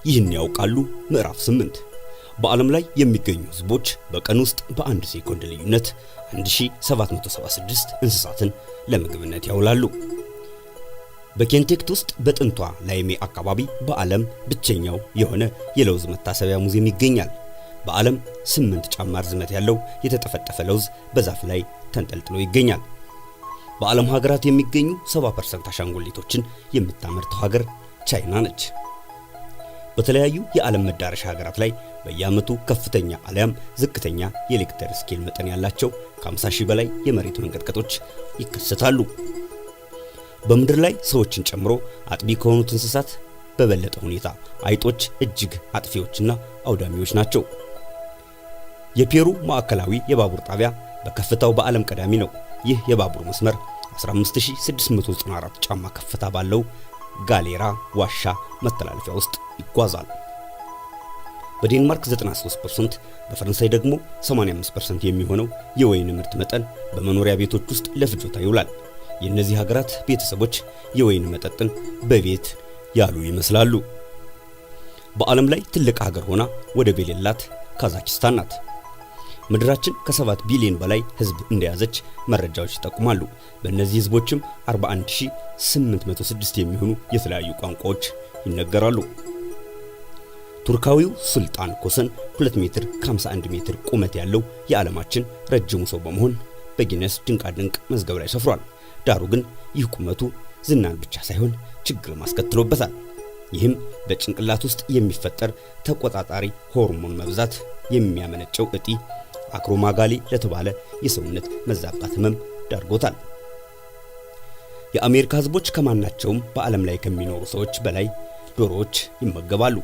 ይህን ያውቃሉ? ምዕራፍ 8 በዓለም ላይ የሚገኙ ህዝቦች በቀን ውስጥ በአንድ ሴኮንድ ልዩነት 1776 እንስሳትን ለምግብነት ያውላሉ። በኬንቴክት ውስጥ በጥንቷ ላይሜ አካባቢ በዓለም ብቸኛው የሆነ የለውዝ መታሰቢያ ሙዚየም ይገኛል። በዓለም 8 ጫማ ርዝመት ያለው የተጠፈጠፈ ለውዝ በዛፍ ላይ ተንጠልጥሎ ይገኛል። በዓለም ሀገራት የሚገኙ 70% አሻንጉሊቶችን የምታመርተው ሀገር ቻይና ነች። በተለያዩ የዓለም መዳረሻ ሀገራት ላይ በየዓመቱ ከፍተኛ አልያም ዝቅተኛ የሪክተር ስኬል መጠን ያላቸው ከ50,000 በላይ የመሬት መንቀጥቀጦች ይከሰታሉ። በምድር ላይ ሰዎችን ጨምሮ አጥቢ ከሆኑት እንስሳት በበለጠ ሁኔታ አይጦች እጅግ አጥፊዎችና አውዳሚዎች ናቸው። የፔሩ ማዕከላዊ የባቡር ጣቢያ በከፍታው በዓለም ቀዳሚ ነው። ይህ የባቡር መስመር 15694 ጫማ ከፍታ ባለው ጋሌራ ዋሻ መተላለፊያ ውስጥ ይጓዛል። በዴንማርክ 93%፣ በፈረንሳይ ደግሞ 85% የሚሆነው የወይን ምርት መጠን በመኖሪያ ቤቶች ውስጥ ለፍጆታ ይውላል። የእነዚህ ሀገራት ቤተሰቦች የወይን መጠጥን በቤት ያሉ ይመስላሉ። በዓለም ላይ ትልቅ ሀገር ሆና ወደብ የሌላት ካዛክስታን ናት። ምድራችን ከ7 ቢሊዮን በላይ ህዝብ እንደያዘች መረጃዎች ይጠቁማሉ። በእነዚህ ህዝቦችም 41806 የሚሆኑ የተለያዩ ቋንቋዎች ይነገራሉ። ቱርካዊው ሱልጣን ኮሰን 2 ሜትር ከ51 ሜትር ቁመት ያለው የዓለማችን ረጅሙ ሰው በመሆን በጊነስ ድንቃድንቅ መዝገብ ላይ ሰፍሯል። ዳሩ ግን ይህ ቁመቱ ዝናን ብቻ ሳይሆን ችግር ማስከትሎበታል። ይህም በጭንቅላት ውስጥ የሚፈጠር ተቆጣጣሪ ሆርሞን መብዛት የሚያመነጨው እጢ አክሮማጋሊ ለተባለ የሰውነት መዛባት ህመም ዳርጎታል። የአሜሪካ ህዝቦች ከማናቸውም በዓለም ላይ ከሚኖሩ ሰዎች በላይ ዶሮዎች ይመገባሉ።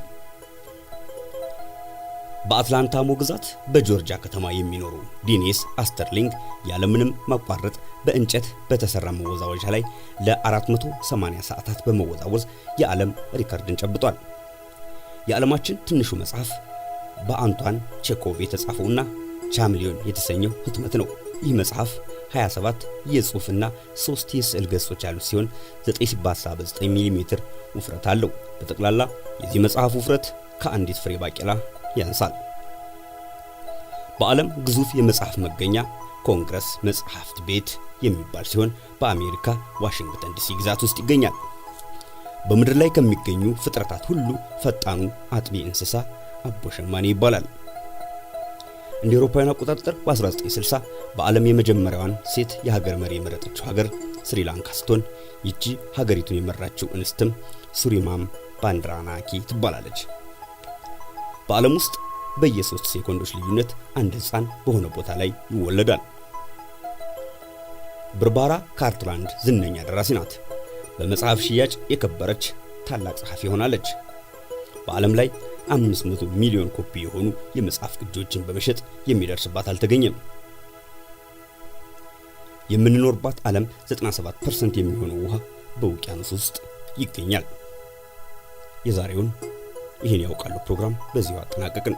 በአትላንታሞ ግዛት በጆርጂያ ከተማ የሚኖሩ ዲኒስ አስተርሊንግ ያለምንም ማቋረጥ በእንጨት በተሰራ መወዛወዣ ላይ ለ480 ሰዓታት በመወዛወዝ የዓለም ሪከርድን ጨብጧል። የዓለማችን ትንሹ መጽሐፍ በአንቷን ቼኮቭ የተጻፈውና ቻምሊዮን የተሰኘው ህትመት ነው። ይህ መጽሐፍ 27 የጽሑፍና 3 የስዕል ገጾች ያሉት ሲሆን 9 ሚሜ ውፍረት አለው። በጠቅላላ የዚህ መጽሐፍ ውፍረት ከአንዲት ፍሬ ባቄላ ያንሳል። በዓለም ግዙፍ የመጽሐፍ መገኛ ኮንግረስ መጽሐፍት ቤት የሚባል ሲሆን በአሜሪካ ዋሽንግተን ዲሲ ግዛት ውስጥ ይገኛል። በምድር ላይ ከሚገኙ ፍጥረታት ሁሉ ፈጣኑ አጥቢ እንስሳ አቦ ሸማኔ ይባላል። እንደ አውሮፓውያን አቆጣጠር በ1960 በዓለም የመጀመሪያዋን ሴት የሀገር መሪ የመረጠችው ሀገር ስሪላንካ ስትሆን ይቺ ሀገሪቱን የመራችው እንስትም ሱሪማም ባንድራናኪ ትባላለች። በዓለም ውስጥ በየ3 ሴኮንዶች ልዩነት አንድ ህፃን በሆነ ቦታ ላይ ይወለዳል። ብርባራ ካርትላንድ ዝነኛ ደራሲ ናት። በመጽሐፍ ሽያጭ የከበረች ታላቅ ጸሐፊ ሆናለች። በዓለም ላይ 500 ሚሊዮን ኮፒ የሆኑ የመጽሐፍ ቅጂዎችን በመሸጥ የሚደርስባት አልተገኘም። የምንኖርባት ዓለም 97% የሚሆነው ውሃ በውቅያኖስ ውስጥ ይገኛል። የዛሬውን ይህን ያውቃሉ ፕሮግራም በዚሁ አጠናቀቅን።